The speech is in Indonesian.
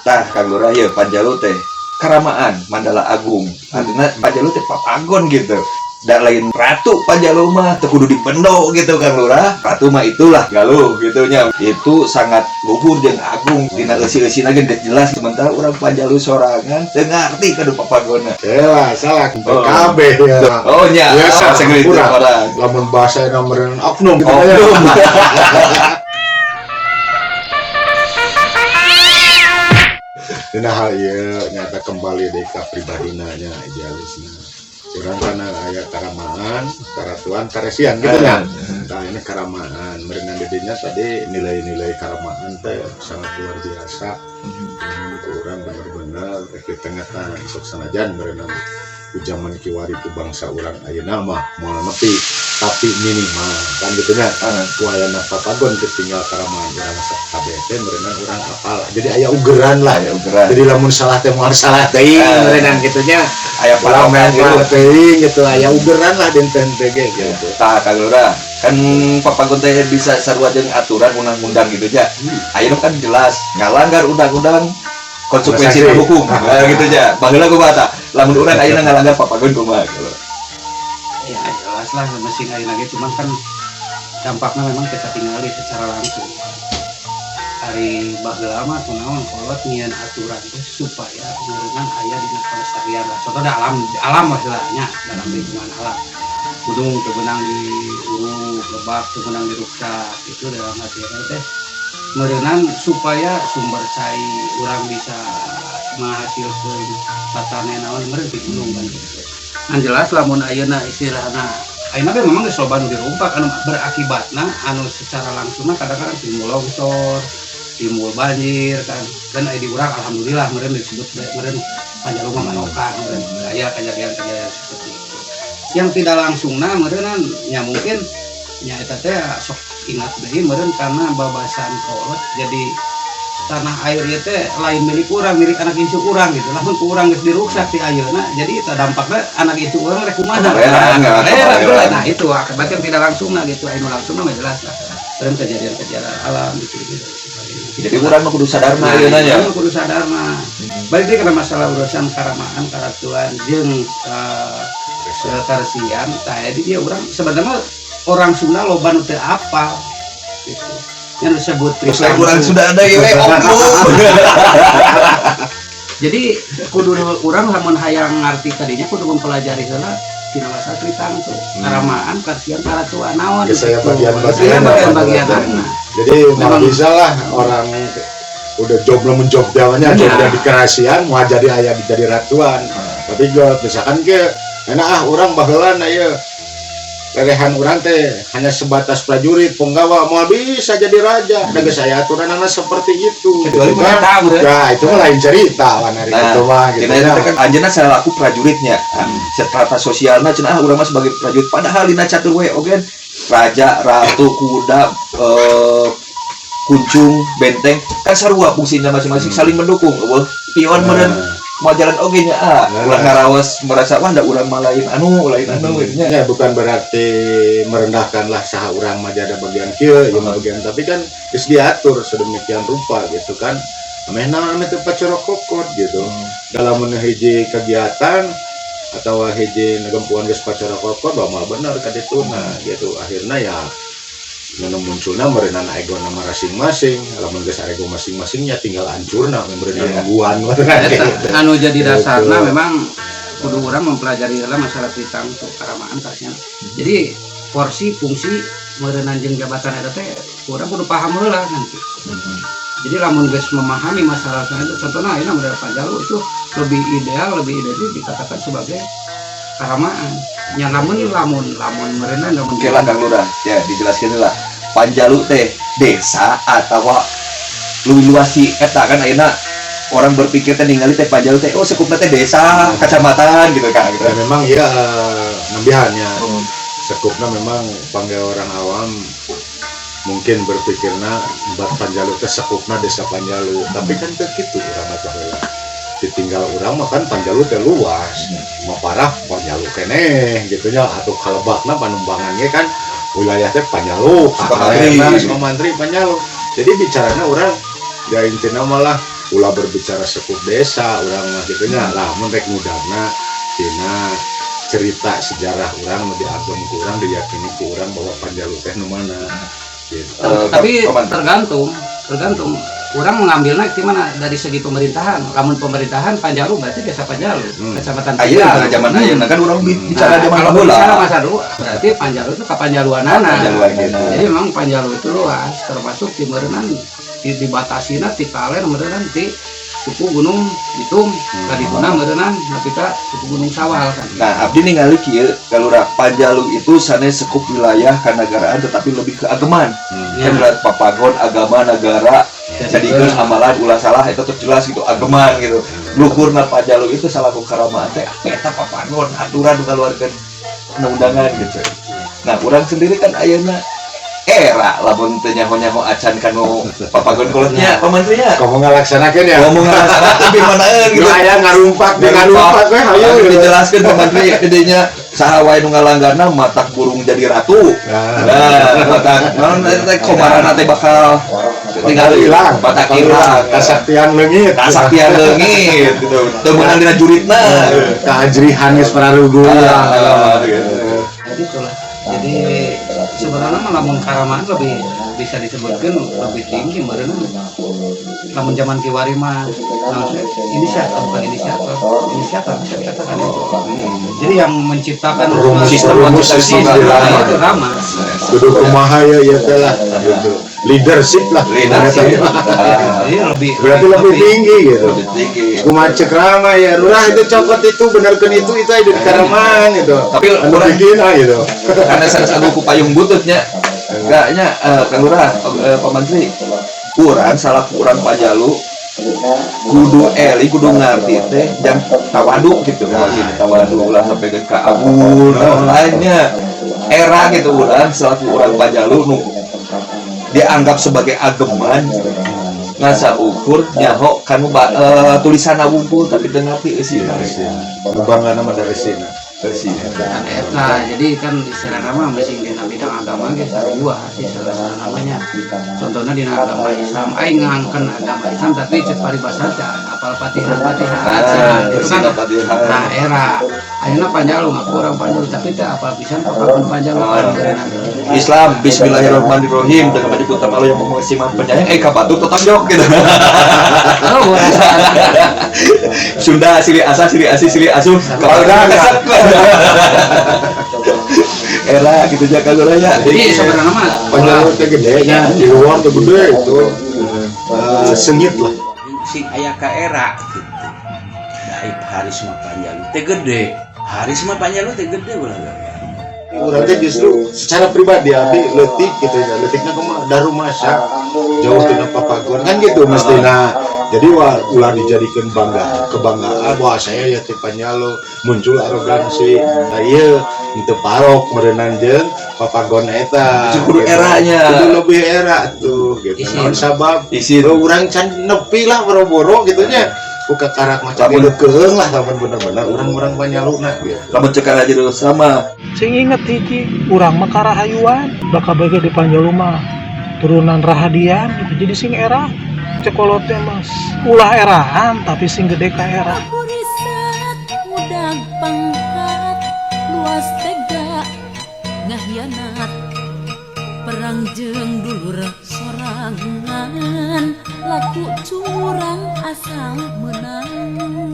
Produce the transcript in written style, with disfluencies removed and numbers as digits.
Tah Kang Lurah ya Panjalu teh Karamaan Mandala Agung. Artinya Panjalu teh papagon gitu. Dan lain ratu Panjalu mah teu kudu dipendo gitu Kang Lurah. Ratu mah itulah galuh gitu nya. Itu sangat luhur jeung agung. Dina eusi-eusina ge geus jelas sementara urang Panjalu sorangan teu ngarti kadu papagonna. Yalah, salah PKB ya. Oh nya, biasa segitu orang. Lamun bahasa nomor oknum gitu Oknum. Dina hal ieu nyata kembali deh ka pribadina nya idealisnya. Urang kana aya karamaan, karatuan, karesian gitu nya. Nah, ini karamaan. Merenang didinya tadi nilai-nilai karamaan teh sangat luar biasa. Urang bener-bener di tengah-tengah sok sanajan merenang ku zaman kiwari ku bangsa urang ayeuna mah moal nepi tapi minimal kan gitu nya. Ku aya papagon ketinggal karamaan urang kabeh teh merenang urang apal. Jadi aya ugeran lah. Jadi lamun salah teh moal salah teuing merenang kitu nya. Aya palamen teuing gitu aya ugeran lah dinten PG gitu. Tah Kang Lurah kan papagon teh bisa sarua jeung aturan undang-undang gitu aja. Ayeuna kan jelas ngalanggar undang-undang konsekuensi hukum gitu aja. Baheula kumaha tah? Lamun urang ayeuna ngalanggar papagon kumaha gitu. Ya jelas lah mesin ayeuna ge cuman kan dampaknya memang kita tinggali secara langsung. Hari baheula mah kunaon kolot nyieun aturan teh supaya ngeureungan aya dina pelestarian lah. Contoh da alam masalahnya dalam lingkungan alam. Gunung teu beunang diuruk, lebak teu beunang diruksak. Itu dalam arti teh ngeureungan supaya sumber cai urang bisa menghasilkeun tatanen naon meureun di gunung kan gitu. Kan jelas lamun ayeuna istilahna ayeuna ge memang geus loba nu dirumpak anu berakibatna anu secara langsungna kadang-kadang timbul longsor, timbul banjir kan. Dan aya di urang alhamdulillah meureun disebut meureun Panjalu mah manokan meureun aya kejadian-kejadian seperti itu. Yang tidak langsungna meureun nya mungkin nya eta teh sok ingat deui meureun karena babasan kolot jadi tanah air ieu teh lain milik urang, milik anak incu urang gitu. Lamun ku urang geus diruksak ti ayeuna, jadi eta dampakna anak incu urang rek kumaha. Nah, itu akibat yang tidak langsungna gitu. Anu langsungna mah jelas lah. Terus kejadian-kejadian alam gitu. Jadi urang mah kudu sadar mah ayeuna nya. Kudu sadar mah. Balik deui kana masalah urusan karamaan, karatuan jeung karesian, tah jadi dia urang sebenarnya orang Sunda loba nu teu apal gitu. Yang disebut Terus urang sudah ada ya oknum. Jadi kudu urang lamun hayang ngarti tadinya kudu mempelajari heula tina bahasa Tritangtu. Karamaan, karesian, karatuan naon. Saya bagian-bagian. Jadi nggak bisa lah orang udah job namanya job di kerasian mau jadi ayah jadi ratuan. Tapi juga misalkan ke enak orang baheula aya lerehan urang teh hanya sebatas prajurit penggawa mau bisa jadi raja. Dan saya aturanana seperti itu. Kecuali kan? Ya itu mah lain cerita lah dari itu mah gitu. Anjeunna salaku prajuritnya. Strata sosialna cenah urang mah sebagai prajurit padahal dina catur we oge raja, ratu, kuda, kuncung, benteng kan sarua fungsinya masing-masing saling mendukung. Pion meureun mau jalan oge nya ulah ngaraos merasa wah da urang mah lain anu nya. Ya bukan berarti merendahkanlah saha urang mah ada bagian kieu ieu bagian tapi kan geus diatur sedemikian rupa gitu kan. Amehna ame teu pacorok kokot gitu. Dalam hiji kegiatan atau hiji negempuan geus pacorok kokot bae bener ka dituna gitu. Akhirna ya nu munculna meureunana ego nama masing-masing. Lamun geus ego masing-masingnya tinggal hancurna meureunana guan anu jadi dasarna memang kudu urang mempelajari heula masalah Tritangtu karamaan karesian. Jadi porsi fungsi meureunana jeung jabatan eta teh urang kudu paham heula nanti. Jadi lamun geus memahami masalah itu contohna ayeuna model Panjalu itu lebih ideal dikatakan sebagai karamaan. Ya lamun meureunna lamun Oke lah Kang Lurah, ya dijelaskeun lah. Panjalu teh desa atawa luas si eta kan ayeuna orang berpikir teh ningali teh Panjalu teh oh sekupna teh desa, kecamatan gitu kan gitu. Ya, memang iya nembihannya. Sekupna memang panggil orang awam mungkin berpikirna buat Panjalu teh sekupna desa Panjalu, tapi kan teu kitu urang mah baheula. Ditinggal urang mah kan Panjalu teh luas. Mau parah Panjalu keneh gitu nya atuh kalebakna panumbangan ge kan wilayah teh Panjalu, Sukamantri Panjalu. Jadi bicaranya orang ya intinya malah ulah berbicara sepuh desa orang mah gitu nya lah mun rek mudahna tina cerita sejarah orang nu diagem ku urang diyakini ku urang bahwa Panjalu teh nu mana gitu. Tapi tergantung orang mengambilnya gimana dari segi pemerintahan. Lamun pemerintahan Panjalu berarti desa Panjalu, kecamatan Ayeuna Panjalu. zaman ayeuna kan orang bicara Nah, zaman kalau baheula. bicara masa dulu berarti Panjalu itu kapanjaluanana. Kapanjaluan gitu. Jadi memang Panjalu itu luas, termasuk di Merenan dibatasina ti kalen Merenan ti suku Gunung Bitung, kadituna Merenan napita suku Gunung Sawal kan. Nah, abdi ningali kieu kalura Panjalu itu sanes sekup wilayah kanagaraan tetapi lebih ke ageman. Kan lihat papagon agama negara jadikeun amalan ulah salah eta tuh jelas gitu ageman gitu. Luhurna Panjalu itu salaku karamaan teh eta papagon aturan kaluarkeun undangan gitu. Nah, urang sendiri kan ayeuna era lamun teu nyaho-nyaho acan kanu papagon kolotnya pamantrinya. Kamu ngalaksanakeun ya Ngomong ngalaksana tapi manaeun gitu. aya ngarumpak we hayu Dijelaskeun pamantri didinya saha wae nu ngalanggana matak burung jadi ratu. Nah, matak naon teh komarana teh bakal tinggal hilang matak hilang. kasaktian leungit Kasaktian leungit gitu. Teu meunang dina juritna. keajrihan geus prarugu Gitu. Jadi itulah. Jadi sebenarnya mah lamun Karamaan lebih bisa disebutkan lebih tinggi Merenan. Lamun zaman Kiwari mah inisiator bukan inisiator bisa dikatakan itu. Jadi yang menciptakan Sistem itu Rama. duduk kumaha ya teh lah gitu leadership lah Leadership. Jadi lebih berarti lebih tinggi gitu Lebih tinggi. kumaha cek Rama ya lurah itu cokot itu benerkeun itu aya di Karaman gitu Tapi anu urang bikinna gitu karena sanes aku ku payung bututnya enggaknya Kang Lurah pamantri urang salah urang Panjalu kudu ngarti teh jang tawadu gitu tawadu ulah sampai ke kaabul lainnya era gitu urang selaku urang Panjalu nu dianggap sebagai ageman ngasa ukur nyaho kanu tulisan wungkul tapi teu ngarti eusina bangga nama dari sini Nah, jadi kan istilah nama masing di bidang agama ge sarua sih salah namanya. Contohnya di agama Islam aing ngangkeun agama Islam tapi cek paribasa teh apal Fatihah itu kan nah era ayeuna Panjalu mah kurang Panjalu tapi teh apal pisan papagon Panjalu Islam bismillahirrahmanirrahim dengan menyebut nama Allah yang mengasihi maha penyayang ka batu tetap jok gitu. Oh, Sunda siri asa siri asi siri asuh kapal era gitu aja kagak raya. jadi sebenarnya mah Panjalu teh gedenya di luar teh gede itu sengit lah sing aya ka era gitu. Daib Harisma Panjalu teh gede. Harisma Panjalu teh gede ulah. urang teh justru secara pribadi abdi leutik gitu ya leutikna kumaha daru masak jauh tina papagon kan gitu mestina jadi ulah dijadikeun kebanggaan wah saya ya teh Panjalu muncul arogansi ieu henteu parok meureunnan jeung papagon eta Kudu eranya. kudu lebih era tuh gitu naon sabab Isi urang can nepi lah boro-boro gitu nya buka karak macam itu keung lah lamun bener-bener orang-orang Panjaluna gitu kamu cekal aja dulu sama. Sing inget hiji urang mah karahayuan da kabeh di Panjalu mah turunan Rahadian gitu. Jadi sing era cekolot teh mas ulah erahan tapi sing gede ka era. Riset udang pangkat luas tega ngahyanat perang jeung dulur sorangan laku curang asal menang